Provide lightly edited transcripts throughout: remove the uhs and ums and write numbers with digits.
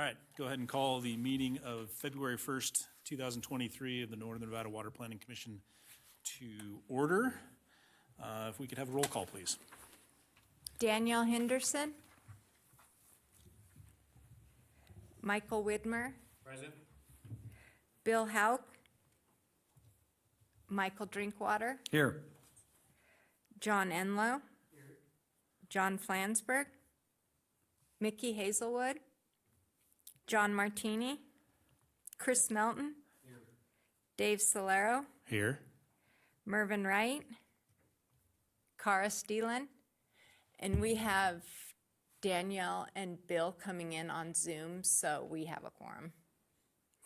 right, go ahead and call the meeting of February 1st, 2023 of the Northern Nevada Water Planning Commission to order. If we could have a roll call, please. Danielle Henderson. Michael Widmer. Present. Bill Hauk. Michael Drinkwater. Here. John Enlow. John Flansburgh. Mickey Hazelwood. John Martini. Chris Melton. Dave Solero. Here. Mervyn Wright. Cara Steelan. And we have Danielle and Bill coming in on Zoom, so we have a quorum.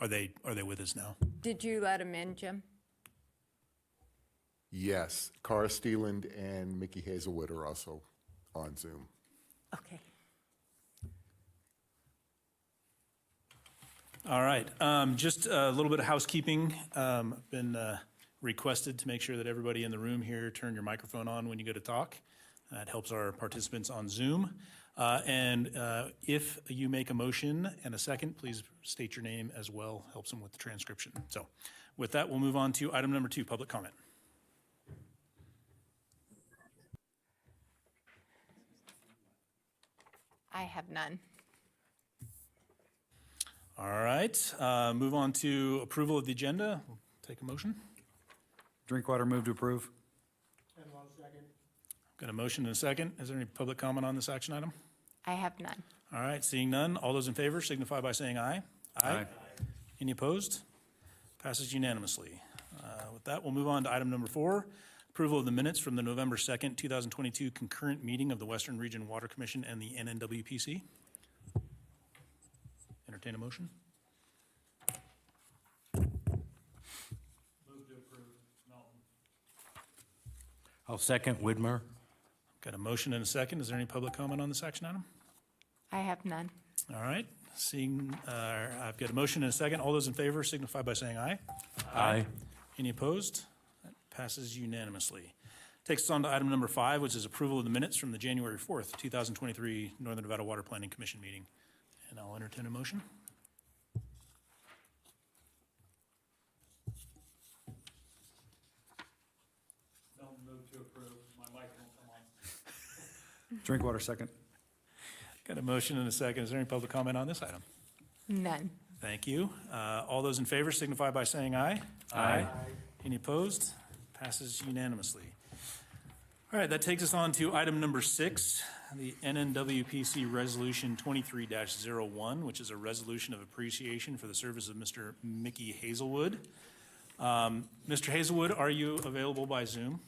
Are they with us now? Did you let them in, Jim? Yes, Cara Steeland and Mickey Hazelwood are also on Zoom. Okay. All right, just a little bit of housekeeping. Been requested to make sure that everybody in the room here turn your microphone on when you go to talk. That helps our participants on Zoom. And if you make a motion and a second, please state your name as well. Helps them with the transcription. So with that, we'll move on to item number 2, public comment. I have none. All right, move on to approval of the agenda. We'll take a motion. Drinkwater, move to approve. Got a motion and a second. Is there any public comment on this action item? I have none. All right, seeing none, all those in favor signify by saying aye. Aye. Any opposed? Passes unanimously. With that, we'll move on to item number 4, approval of the minutes from the November 2nd, 2022 concurrent meeting of the Western Region Water Commission and the NNWPC. Entertain a motion. Move to approve, Melton. I'll second Widmer. Got a motion and a second. Is there any public comment on this action item? I have none. All right, seeing, I've got a motion and a second. All those in favor signify by saying aye. Aye. Any opposed? That passes unanimously. Takes us on to item number 5, which is approval of the minutes from the January 4th, 2023 Northern Nevada Water Planning Commission meeting. And I'll entertain a motion. Don't move to approve. My mic won't come on. Drinkwater, second. Got a motion and a second. Is there any public comment on this item? None. Thank you. All those in favor signify by saying aye. Aye. Any opposed? Passes unanimously. All right, that takes us on to item number 6, the NNWPC Resolution 23-01, which is a resolution of appreciation for the service of Mr. Mickey Hazelwood. Mr. Hazelwood, are you available by Zoom?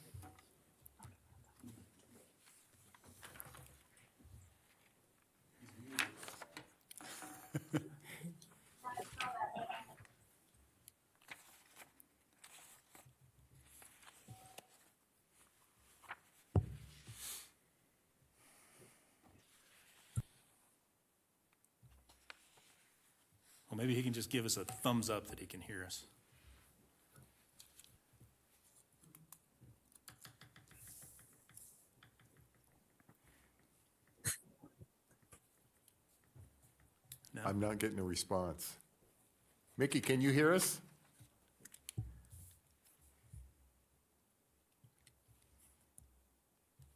Well, maybe he can just give us a thumbs up that he can hear us. No? I'm not getting a response. Mickey, can you hear us?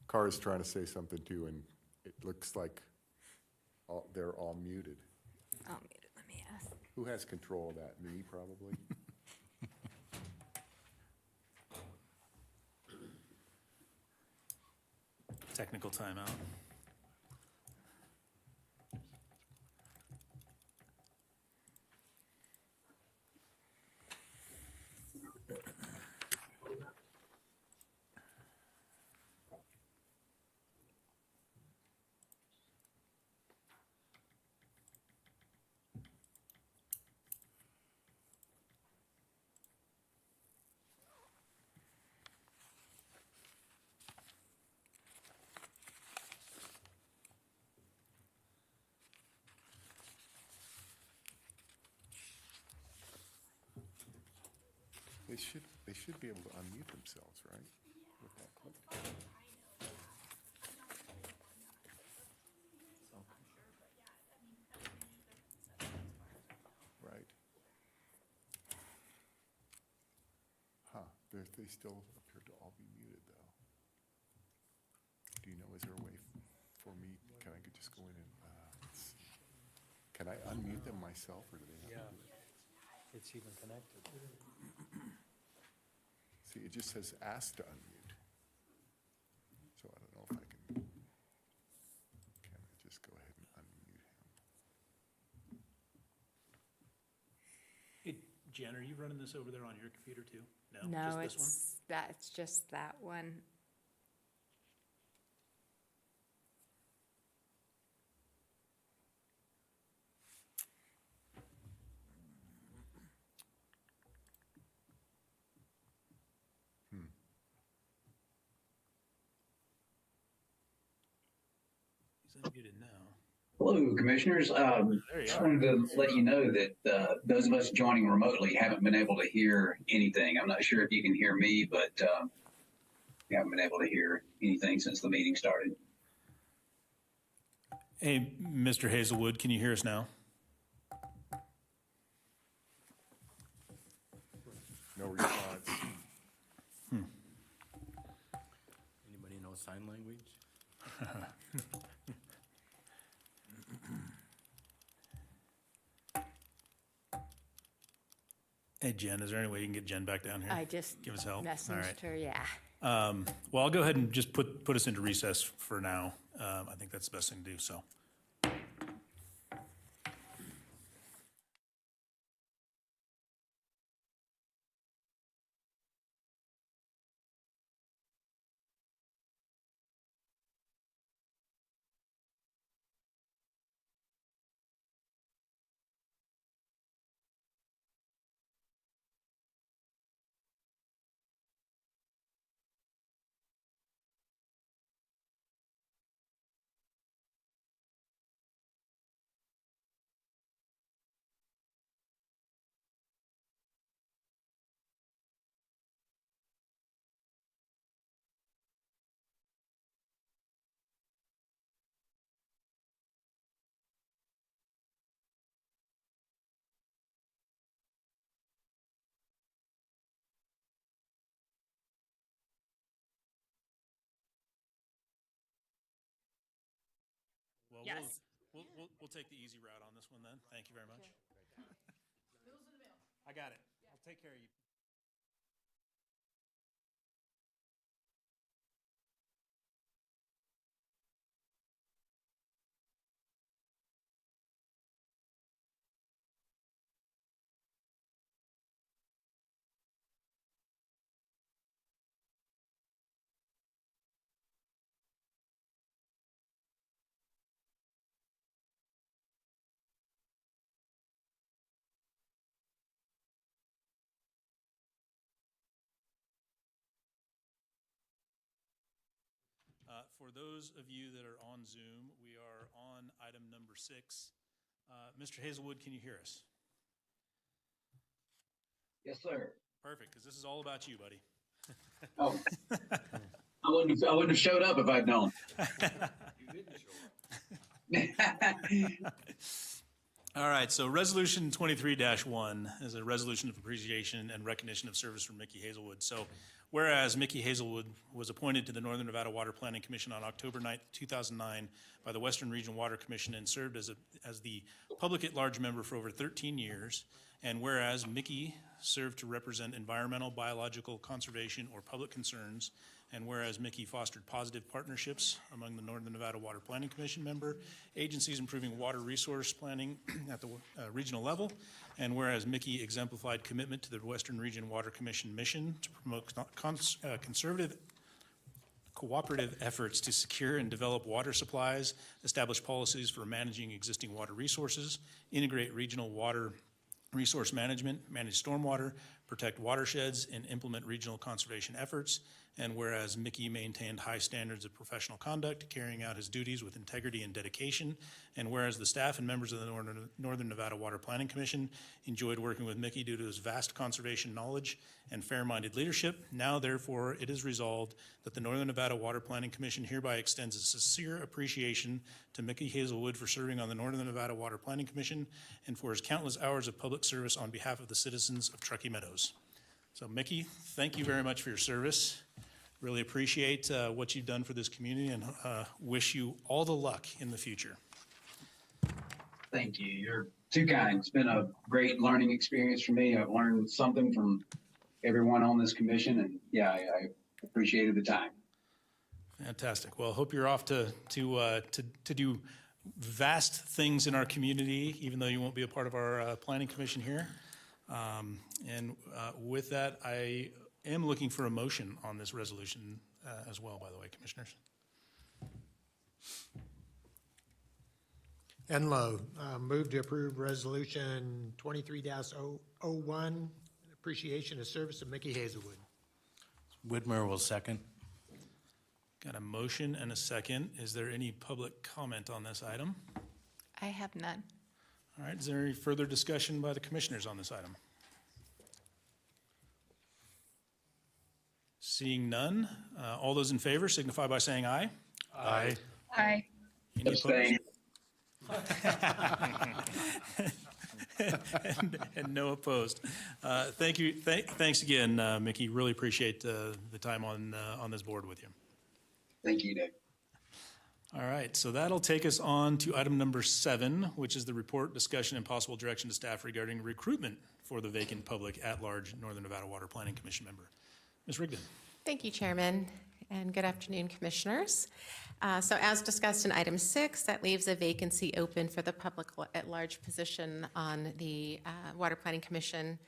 Cara's trying to say something too, and it looks like they're all muted. I'll mute it. Let me ask. Who has control of that? Me, probably? Technical timeout. They should be able to unmute themselves, right? With that click. They still appear to all be muted, though. Do you know, is there a way for me, can I just go in and, let's see. Can I unmute them myself, or do they have to do it? It's even connected. See, it just says ask to unmute. So I don't know if I can I just go ahead and unmute him? Hey, Jen, are you running this over there on your computer too? No, just this one? it's just that one. He's unmuted now. Hello, Commissioners. There you Just are. wanted to let you know that those of us joining remotely haven't been able to hear anything. I'm not sure if you can hear me, but we haven't been able to hear anything since the meeting started. Hey, Mr. Hazelwood, can you hear us now? No response. Anybody know sign language? Hey, Jen, is there any way you can get Jen back down here? I just Give us help. All right. messaged her, yeah. Well, I'll go ahead and just put us into recess for now. I think that's the best thing to do, so. Well, Yes. we'll take the easy route on this one then. Thank you very much. I got it. I'll take care of you. For those of you that are on Zoom, we are on item number 6. Mr. Hazelwood, can you hear us? Yes, sir. Perfect, because this is all about you, buddy. Oh, I wouldn't have showed up if I'd known. All right, so Resolution 23-1 is a resolution of appreciation and recognition of service from Mickey Hazelwood. So whereas Mickey Hazelwood was appointed to the Northern Nevada Water Planning Commission on October 9th, 2009 by the Western Regional Water Commission and served as the public at-large member for over 13 years, and whereas Mickey served to represent environmental, biological, conservation, or public concerns, and whereas Mickey fostered positive partnerships among the Northern Nevada Water Planning Commission member agencies improving water resource planning at the regional level, and whereas Mickey exemplified commitment to the Western Region Water Commission mission to promote conservative cooperative efforts to secure and develop water supplies, establish policies for managing existing water resources, integrate regional water resource management, manage stormwater, protect watersheds, and implement regional conservation efforts. And whereas Mickey maintained high standards of professional conduct, carrying out his duties with integrity and dedication, and whereas the staff and members of the Northern Nevada Water Planning Commission enjoyed working with Mickey due to his vast conservation knowledge and fair-minded leadership, now therefore it is resolved that the Northern Nevada Water Planning Commission hereby extends a sincere appreciation to Mickey Hazelwood for serving on the Northern Nevada Water Planning Commission and for his countless hours of public service on behalf of the citizens of Truckee Meadows. So Mickey, thank you very much for your service. Really appreciate what you've done for this community and wish you all the luck in the future. Thank you. You're too kind. It's been a great learning experience for me. I've learned something from everyone on this commission, and yeah, I appreciated the time. Fantastic. Well, hope you're off to do vast things in our community, even though you won't be a part of our planning commission here. And with that, I am looking for a motion on this resolution as well, by the way, commissioners. Enlow, move to approve resolution 23-001, appreciation of service of Mickey Hazelwood. Whitmer will second. Got a motion and a second. Is there any public comment on this item? I have none. All right, is there any further discussion by the commissioners on this item? Seeing none, all those in favor signify by saying aye. Aye. Aye. Any opposed? Abstain. And no opposed. Thank you. Thanks again, Mickey. Really appreciate the time on this board with you. Thank you, Nick. All right, so that'll take us on to item number 7, which is the report, discussion, and possible direction to staff regarding recruitment for the vacant public at-large Northern Nevada Water Planning Commission member. Ms. Rigdon. Thank you, Chairman, and good afternoon, Commissioners. So as discussed in item 6, that leaves a vacancy open for the public at-large position on the Water Planning Commission.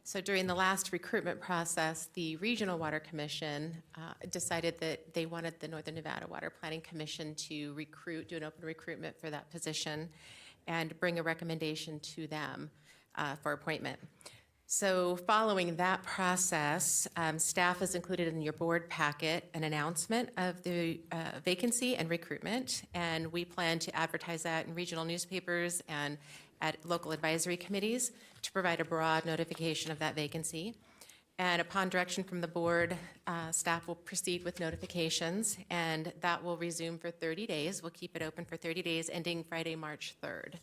So during the last recruitment process, the Regional Water Commission decided that they wanted the Northern Nevada Water Planning Commission to do an open recruitment for that position and bring a recommendation to them for appointment. So following that process, staff has included in your board packet an announcement of the vacancy and recruitment, and we plan to advertise that in regional newspapers and at local advisory committees to provide a broad notification of that vacancy. And upon direction from the board, staff will proceed with notifications, and that will resume for 30 days. We'll keep it open for 30 days, ending Friday, March 3rd.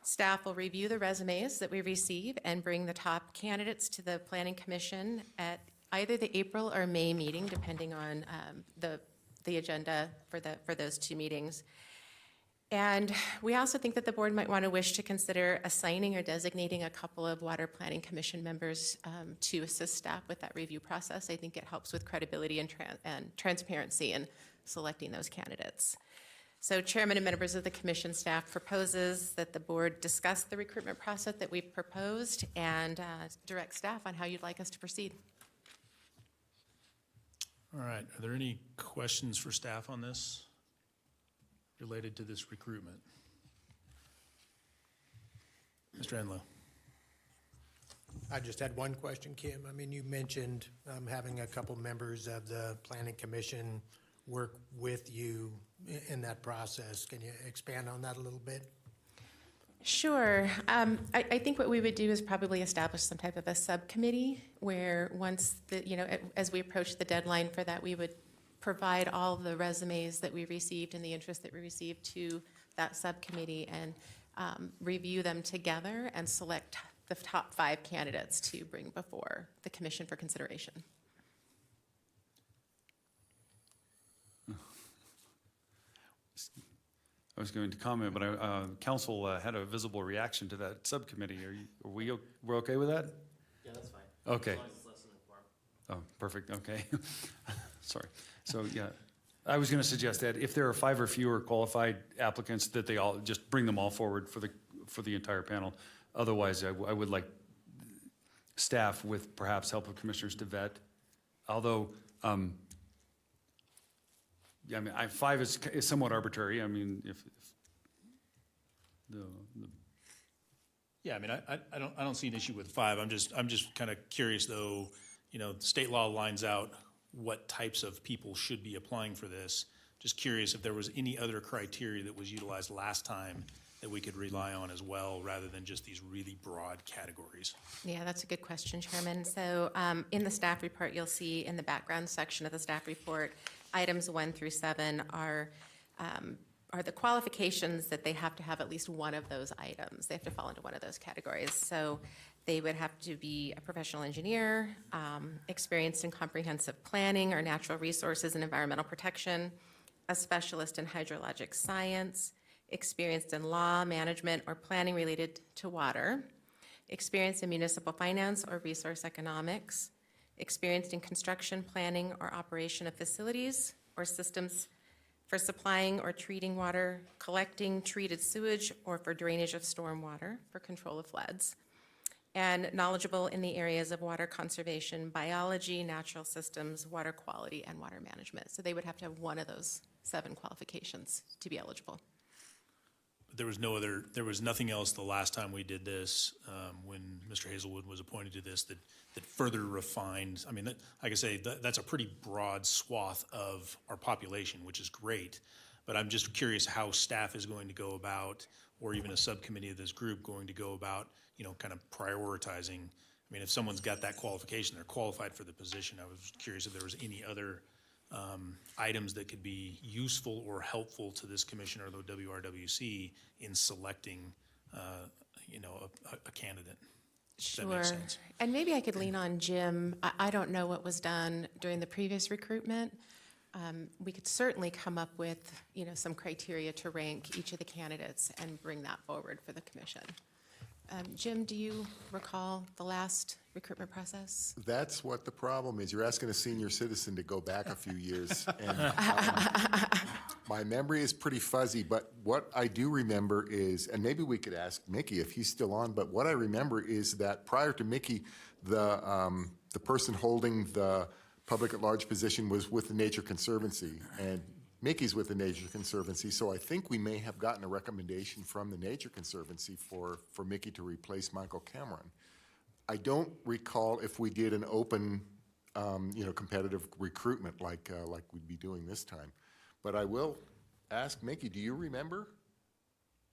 Staff will review the resumes that we receive and bring the top candidates to the Planning Commission at either the April or May meeting, depending on the agenda for those two meetings. And we also think that the board might want to wish to consider assigning or designating a couple of Water Planning Commission members to assist staff with that review process. I think it helps with credibility and transparency in selecting those candidates. So Chairman and members of the Commission, staff proposes that the board discuss the recruitment process that we've proposed and direct staff on how you'd like us to proceed. All right, are there any questions for staff on this related to this recruitment? Mr. Enlow. I just had one question, Kim. I mean, you mentioned having a couple members of the Planning Commission work with you in that process. Can you expand on that a little bit? Sure. I think what we would do is probably establish some type of a subcommittee where once as we approach the deadline for that, we would provide all the resumes that we received and the interest that we received to that subcommittee and review them together and select the top 5 candidates to bring before the commission for consideration. I was going to comment, but council had a visible reaction to that subcommittee. We're okay with that? Yeah, that's fine. Okay. As long as it's less than a quorum. Oh, perfect, okay. Sorry. So, yeah, I was going to suggest that if there are 5 or fewer qualified applicants, that they all, just bring them all forward for the entire panel. Otherwise, I would like staff with perhaps help of commissioners to vet. Although, yeah, I mean, 5 is somewhat arbitrary. I mean, if the Yeah, I mean, I don't see an issue with 5. I'm just kind of curious though, state law lines out what types of people should be applying for this. Just curious if there was any other criteria that was utilized last time that we could rely on as well, rather than just these really broad categories. Yeah, that's a good question, Chairman. So in the staff report, you'll see in the background section of the staff report, items 1 through 7 are the qualifications that they have to have at least one of those items. They have to fall into one of those categories. So They would have to be a professional engineer, experienced in comprehensive planning or natural resources and environmental protection, a specialist in hydrologic science, experienced in law, management, or planning related to water, experienced in municipal finance or resource economics, experienced in construction, planning, or operation of facilities or systems for supplying or treating water, collecting treated sewage, or for drainage of storm water for control of floods, and knowledgeable in the areas of water conservation, biology, natural systems, water quality, and water management. So they would have to have one of those 7 qualifications to be eligible. There was nothing else the last time we did this, when Mr. Hazelwood was appointed to this, that further refined. I mean, like I say, that's a pretty broad swath of our population, which is great. But I'm just curious how staff is going to go about, or even a subcommittee of this group going to go about, kind of prioritizing. I mean, if someone's got that qualification, they're qualified for the position. I was curious if there was any other items that could be useful or helpful to this commission or the WRWC in selecting, a candidate. If that makes Sure. sense. And maybe I could lean on Jim. I don't know what was done during the previous recruitment. We could certainly come up with, some criteria to rank each of the candidates and bring that forward for the commission. Jim, do you recall the last recruitment process? That's what the problem is. You're asking a senior citizen to go back a few years. And my memory is pretty fuzzy, but what I do remember is, and maybe we could ask Mickey if he's still on, but what I remember is that prior to Mickey, the person holding the public at large position was with the Nature Conservancy, and Mickey's with the Nature Conservancy, so I think we may have gotten a recommendation from the Nature Conservancy for Mickey to replace Michael Cameron. I don't recall if we did an open, competitive recruitment like we'd be doing this time. But I will ask Mickey, do you remember?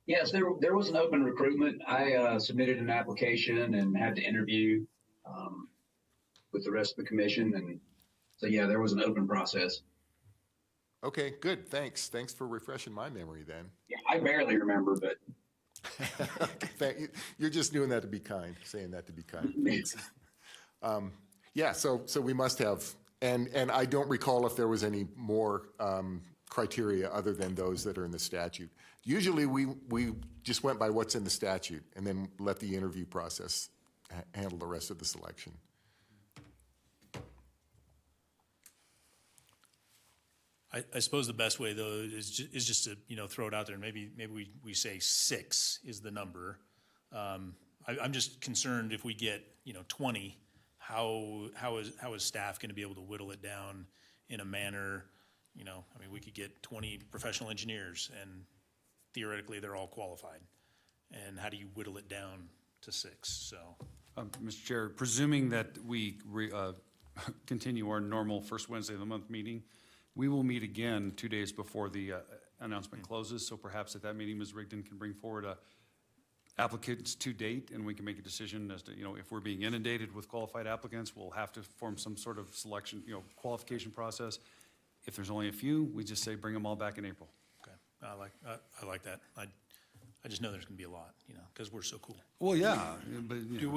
Yes, there was an open recruitment. I submitted an application and had to interview with the rest of the commission. And so, yeah, there was an open process. Okay, good, thanks. Thanks for refreshing my memory then. Yeah, I barely remember, but Thank you. You're just doing that to be kind, saying that to be kind. Thanks. Yeah, so we must have, and I don't recall if there was any more criteria other than those that are in the statute. Usually we just went by what's in the statute and then let the interview process handle the rest of the selection. I suppose the best way, though, is just to, throw it out there. Maybe we say 6 is the number. I'm just concerned if we get, 20, how is staff going to be able to whittle it down in a manner, we could get 20 professional engineers and theoretically they're all qualified. And how do you whittle it down to 6? So, Mr. Chair, presuming that we continue our normal first Wednesday of the month meeting, we will meet again 2 days before the announcement closes. So perhaps at that meeting, Ms. Rigdon can bring forward applicants to date, and we can make a decision as to, if we're being inundated with qualified applicants, we'll have to form some sort of selection, qualification process. If there's only a few, we just say bring them all back in April. okay, I like that. I just know there's going to be a lot, because we're so cool. Well, yeah, but Do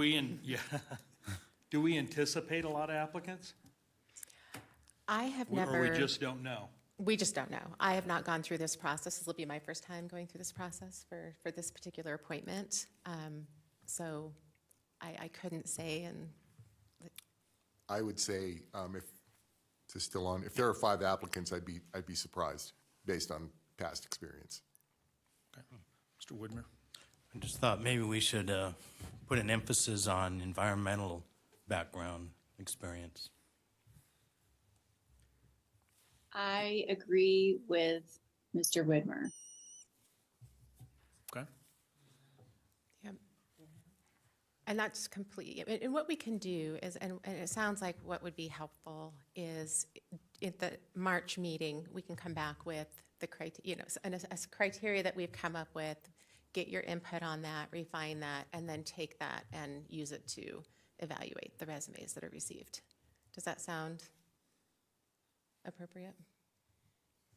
we anticipate a lot of applicants? I have Or never. we just don't know? We just don't know. I have not gone through this process. This will be my first time going through this process for this particular appointment. So I couldn't say, and I would say, if this is still on, if there are 5 applicants, I'd be surprised based on past experience. Okay. Mr. Widmer? I just thought maybe we should put an emphasis on environmental background experience. I agree with Mr. Widmer. Okay. yeah. And that's complete. And what we can do is, and it sounds like what would be helpful is at the March meeting, we can come back with the criteria, a criteria that we've come up with, get your input on that, refine that, and then take that and use it to evaluate the resumes that are received. Does that sound appropriate?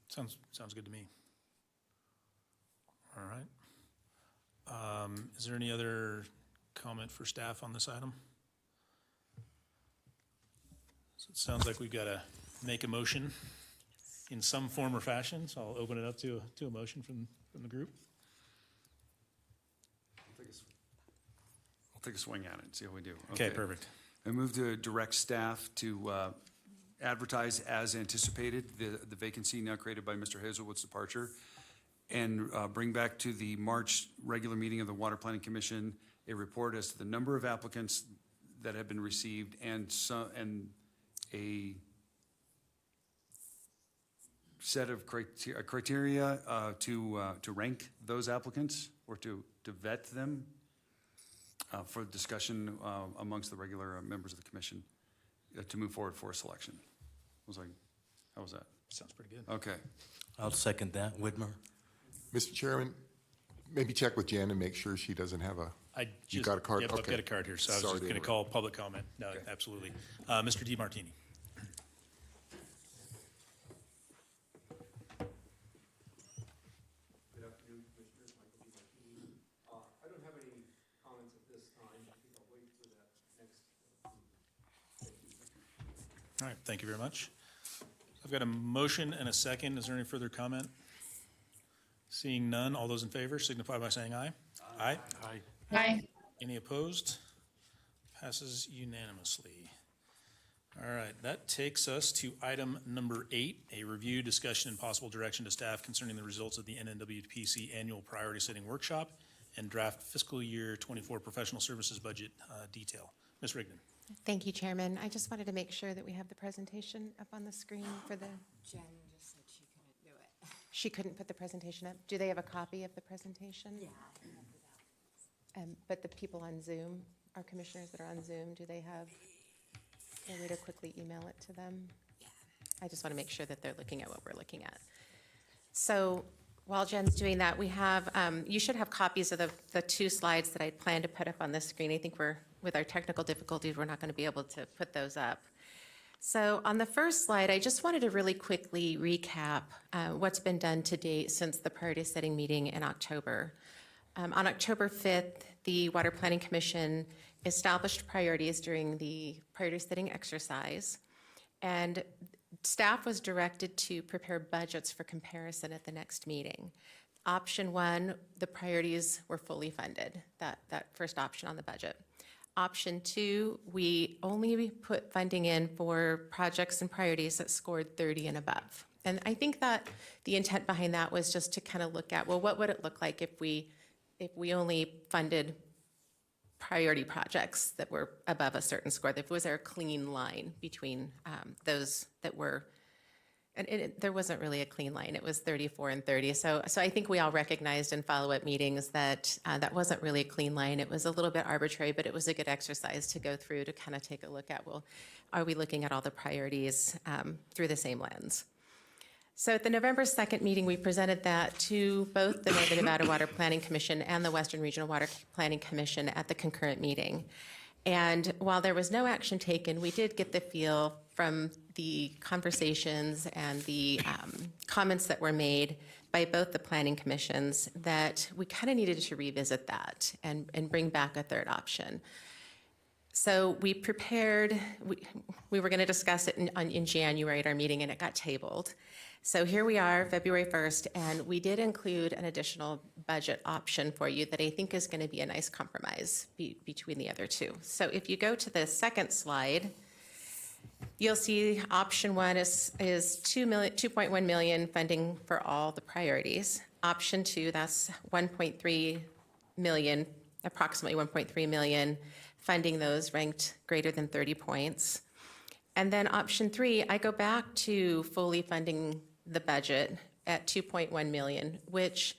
Sounds good to me. All right. Is there any other comment for staff on this item? So it sounds like we've got to make a motion in some form or fashion, so I'll open it up to a motion from the group. I'll take a swing at it and see how we do. Okay, perfect. I move to direct staff to advertise as anticipated the vacancy now created by Mr. Hazelwood's departure, and bring back to the March regular meeting of the Water Planning Commission a report as to the number of applicants that have been received and a set of criteria to rank those applicants or to vet them for discussion amongst the regular members of the commission to move forward for a selection. How was that? Sounds pretty good. Okay. I'll second that. Whitmer? Mr. Chairman, maybe check with Jen and make sure she doesn't have a, you You got a card? Yep, I've Okay. got a card here, so I was Sorry just to going to call public comment. No, absolutely. Mr. DiMartini. Good afternoon, Commissioners. Michael DiMartini. I don't have any comments at this time. I think I'll wait for that next. All right, thank you very much. I've got a motion and a second. Is there any further comment? Seeing none, all those in favor signify by saying aye. Aye. Aye. Aye. Any opposed? Passes unanimously. All right, that takes us to item number 8, a review, discussion, and possible direction to staff concerning the results of the NNWPC Annual Priority Setting Workshop and draft fiscal year 24 professional services budget detail. Ms. Rigdon. Thank you, Chairman. I just wanted to make sure that we have the presentation up on the screen for the, Jen just said she couldn't do it. she couldn't put the presentation up. Do they have a copy of the presentation? Yeah. But the people on Zoom, our commissioners that are on Zoom, do they have a way to quickly email it to them? I just want to make sure that they're looking at what we're looking at. So while Jen's doing that, we have, you should have copies of the 2 slides that I planned to put up on the screen. I think with our technical difficulties, we're not going to be able to put those up. So on the first slide, I just wanted to really quickly recap what's been done to date since the priority setting meeting in October. On October 5th, the Water Planning Commission established priorities during the priority setting exercise, and staff was directed to prepare budgets for comparison at the next meeting. Option 1, the priorities were fully funded, that first option on the budget. Option 2, we only put funding in for projects and priorities that scored 30 and above. And I think that the intent behind that was just to kind of look at, well, what would it look like if we only funded priority projects that were above a certain score? If was there a clean line between those that were, and there wasn't really a clean line. It was 34 and 30. So I think we all recognized in follow-up meetings that that wasn't really a clean line. It was a little bit arbitrary, but it was a good exercise to go through to kind of take a look at, well, are we looking at all the priorities through the same lens? So at the November 2nd meeting, we presented that to both the Northern Nevada Water Planning Commission and the Western Regional Water Planning Commission at the concurrent meeting. And while there was no action taken, we did get the feel from the conversations and the comments that were made by both the planning commissions that we kind of needed to revisit that and bring back a third option. So we prepared, we were going to discuss it in January at our meeting, and it got tabled. So here we are, February 1st, and we did include an additional budget option for you that I think is going to be a nice compromise between the other two. So if you go to the second slide, you'll see option 1 is 2.1 million funding for all the priorities. Option 2, that's 1.3 million, approximately 1.3 million, funding those ranked greater than 30 points. And then option 3, I go back to fully funding the budget at 2.1 million, which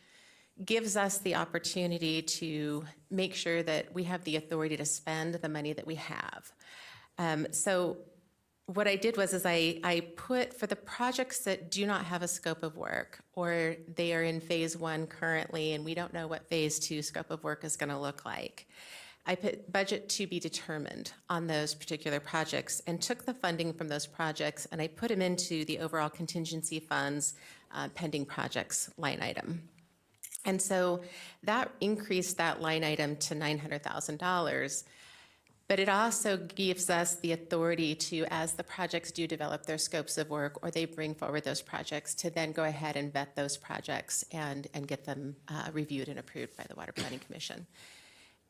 gives us the opportunity to make sure that we have the authority to spend the money that we have. So what I did was I put for the projects that do not have a scope of work, or they are in phase 1 currently and we don't know what phase 2 scope of work is going to look like, I put budget to be determined on those particular projects and took the funding from those projects and I put them into the overall contingency funds pending projects line item. And so that increased that line item to $900,000. But it also gives us the authority to, as the projects do develop their scopes of work, or they bring forward those projects, to then go ahead and vet those projects and get them reviewed and approved by the Water Planning Commission.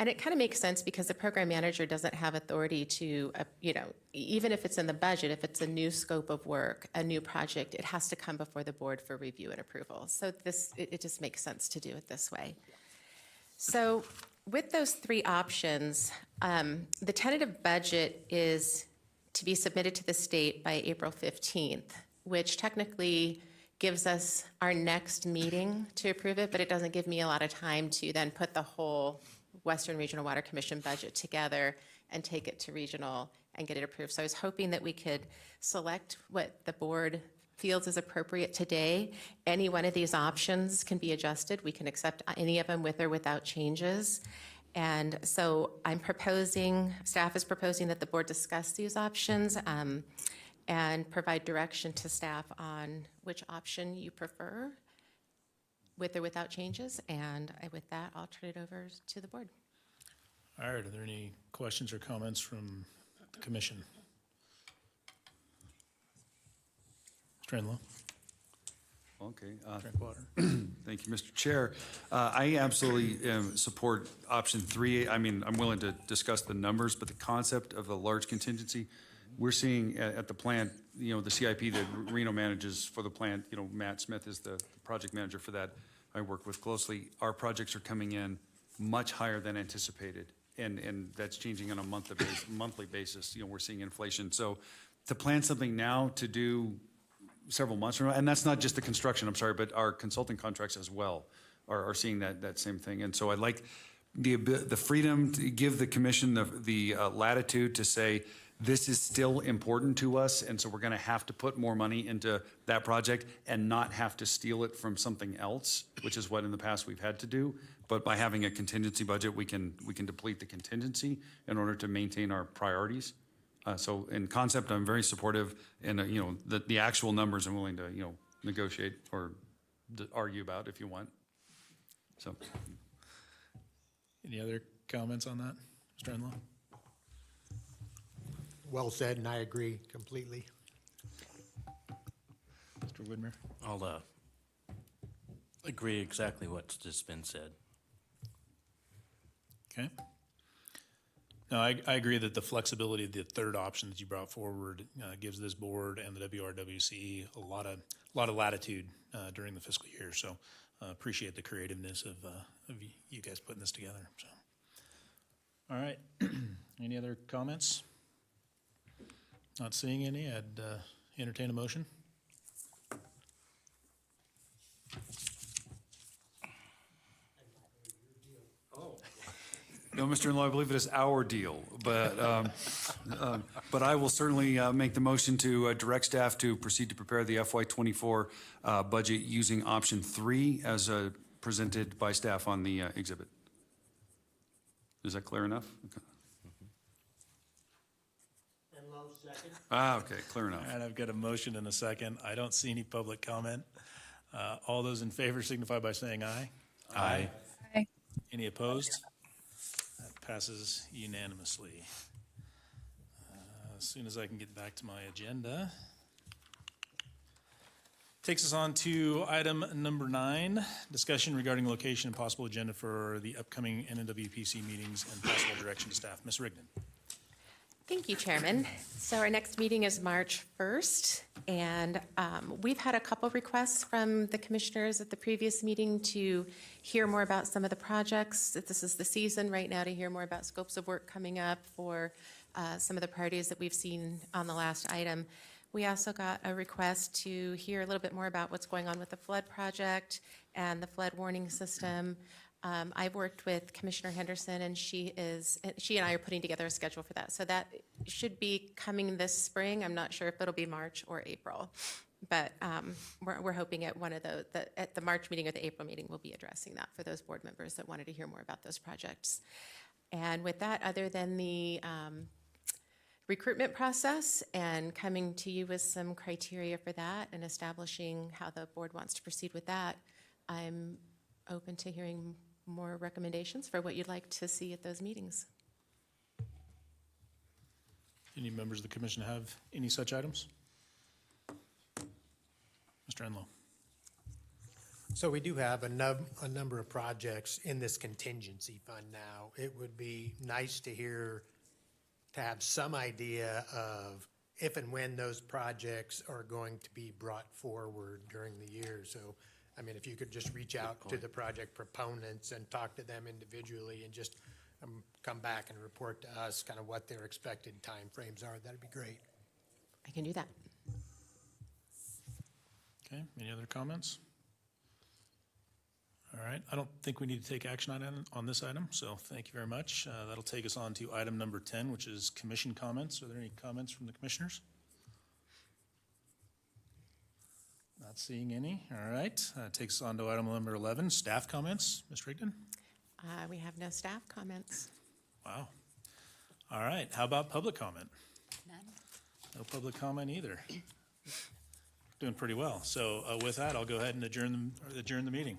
And it kind of makes sense because the program manager doesn't have authority to, even if it's in the budget, if it's a new scope of work, a new project, it has to come before the board for review and approval. So it just makes sense to do it this way. So with those three options, the tentative budget is to be submitted to the state by April 15th, which technically gives us our next meeting to approve it, but it doesn't give me a lot of time to then put the whole Western Regional Water Commission budget together and take it to regional and get it approved. So I was hoping that we could select what the board feels is appropriate today. Any one of these options can be adjusted. We can accept any of them with or without changes. And so staff is proposing that the board discuss these options and provide direction to staff on which option you prefer, with or without changes. And with that, I'll turn it over to the board. All right, are there any questions or comments from the commission? Mr. Enlow? Okay. Drinkwater. Thank you, Mr. Chair. I absolutely support option 3. I mean, I'm willing to discuss the numbers, but the concept of the large contingency, we're seeing at the plant, the CIP that Reno manages for the plant, Matt Smith is the project manager for that. I work with closely. Our projects are coming in much higher than anticipated, and that's changing on a monthly basis. We're seeing inflation. So to plan something now to do several months from now, and that's not just the construction, I'm sorry, but our consulting contracts as well are seeing that same thing. And so I'd like the freedom to give the commission the latitude to say, this is still important to us, and so we're gonna have to put more money into that project and not have to steal it from something else, which is what in the past we've had to do. But by having a contingency budget, we can deplete the contingency in order to maintain our priorities. So in concept, I'm very supportive, and the actual numbers I'm willing to negotiate or argue about if you want. So, Any other comments on that, Mr. Enlow? Well said, and I agree completely. Mr. Widmer? I'll agree exactly what's just been said. Okay. No, I agree that the flexibility of the third option that you brought forward gives this board and the WRWCE a lot of latitude during the fiscal year. So appreciate the creativeness of you guys putting this together. So, all right. Any other comments? Not seeing any. I'd entertain a motion. no, Mr. Enlow, I believe it is our deal, but I will certainly make the motion to direct staff to proceed to prepare the FY24 budget using option 3 as presented by staff on the exhibit. Is that clear enough? Okay. Okay, clear enough. All right, I've got a motion and a second. I don't see any public comment. All those in favor signify by saying aye. Aye. Aye. Any opposed? That passes unanimously. As soon as I can get back to my agenda. Takes us on to item number 9, discussion regarding location and possible agenda for the upcoming NNWPC meetings and possible direction to staff. Ms. Rigdon. Thank you, Chairman. So our next meeting is March 1st, and we've had a couple requests from the commissioners at the previous meeting to hear more about some of the projects. This is the season right now to hear more about scopes of work coming up for some of the priorities that we've seen on the last item. We also got a request to hear a little bit more about what's going on with the flood project and the flood warning system. I've worked with Commissioner Henderson, and she and I are putting together a schedule for that. So that should be coming this spring. I'm not sure if it'll be March or April, but we're hoping at one of at the March meeting or the April meeting, we'll be addressing that for those board members that wanted to hear more about those projects. And with that, other than the recruitment process and coming to you with some criteria for that and establishing how the board wants to proceed with that, I'm open to hearing more recommendations for what you'd like to see at those meetings. Any members of the commission have any such items? Mr. Enlow. So we do have a number of projects in this contingency fund now. It would be nice to have some idea of if and when those projects are going to be brought forward during the year. So, I mean, if you could just reach out to the project proponents and talk to them individually and just come back and report to us kind of what their expected timeframes are, that'd be great. I can do that. Okay, any other comments? All right, I don't think we need to take action on this item, so thank you very much. That'll take us on to item number 10, which is commission comments. Are there any comments from the commissioners? Not seeing any. All right, takes us on to item number 11, staff comments. Ms. Rigdon? We have no staff comments. Wow. All right, how about public comment? None. No public comment either. Doing pretty well. So with that, I'll go ahead and adjourn the meeting.